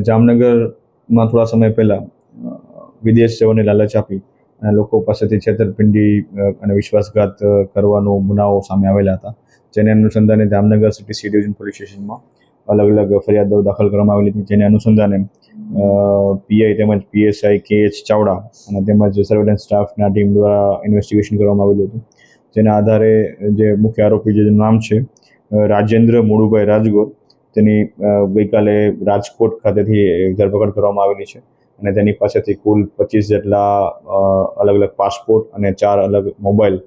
જામનગરમાં થોડા સમય પહેલાં વિદેશ જવાની લાલચ આપી અને લોકો પાસેથી છેતરપિંડી અને વિશ્વાસઘાત કરવાનો બનાવો સામે આવેલા હતા, જેને અનુસંધાને Jamnagar city C division police સ્ટેશનમાં અલગ અલગ ફરિયાદો દાખલ કરવામાં આવેલી હતી, જેને અનુસંધાને પીઆઈ તેમજ પીએસઆઈ કે.એચ. ચાવડા અને તેમજ સર્વેલન્સ સ્ટાફના ટીમ દ્વારા ઇન્વેસ્ટિગેશન કરવામાં આવેલું હતું. જેના આધારે જે મુખ્ય આરોપી જેનું નામ છે રાજેન્દ્ર મુળુભાઈ રાજગોર, તેની ગઈકાલે રાજકોટ ખાતેથી ધરપકડ કરવામાં આવેલી છે અને તેની પાસેથી કુલ 25 જેટલા અલગ અલગ પાસપોર્ટ અને 4 અલગ મોબાઈલ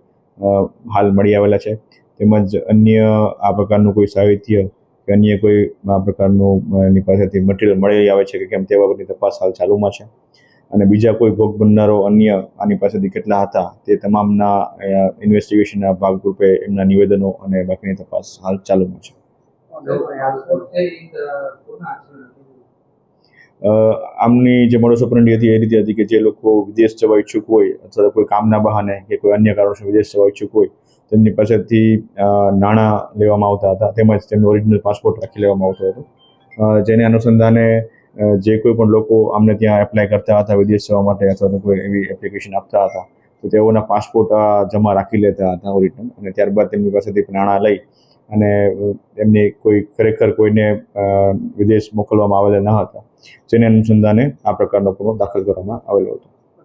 હાલ મળી આવેલા છે. તેમજ અન્ય આ પ્રકારનું કોઈ સાહિત્ય કે અન્ય કોઈ આ પ્રકારનું એની પાસેથી મટીરિયલ મળી આવે છે કે કેમ તે બાબતની તપાસ હાલ ચાલુમાં છે અને બીજા કોઈ ભોગ બનનારો અન્ય આની પાસેથી કેટલા હતા તે તમામના ઇન્વેસ્ટિગેશનના ભાગરૂપે એમના નિવેદનો અને બાકીની તપાસ હાલ ચાલુમાં છે. આમની જે મોડસ ઓપરેન્ડી હતી એ રીતે હતી કે જે લોકો વિદેશ જવા ઈચ્છુક હોય અથવા કોઈ કામના બહાને કે કોઈ અન્ય કારણોસર વિદેશ જવા ઈચ્છુક હોય તેમની પાસેથી નાણાં લેવામાં આવતા હતા, તેમજ તેમનો ઓરિજિનલ પાસપોર્ટ રાખી લેવામાં આવતો હતો. જેને અનુસંધાને જે કોઈ પણ લોકો આમને ત્યાં એપ્લાય કરતા હતા વિદેશ જવા માટે અથવા તો કોઈ એવી એપ્લિકેશન આપતા હતા તો તેઓના પાસપોર્ટ જમા રાખી લેતા હતા ઓરિજિનલ, અને ત્યારબાદ તેમની પાસેથી નાણાં લઈ અને એમને કોઈ ખરેખર કોઈને વિદેશ મોકલવામાં આવેલા ન હતા, જેને અનુસંધાને આ પ્રકારનો ગુનો દાખલ કરવામાં આવેલો હતો.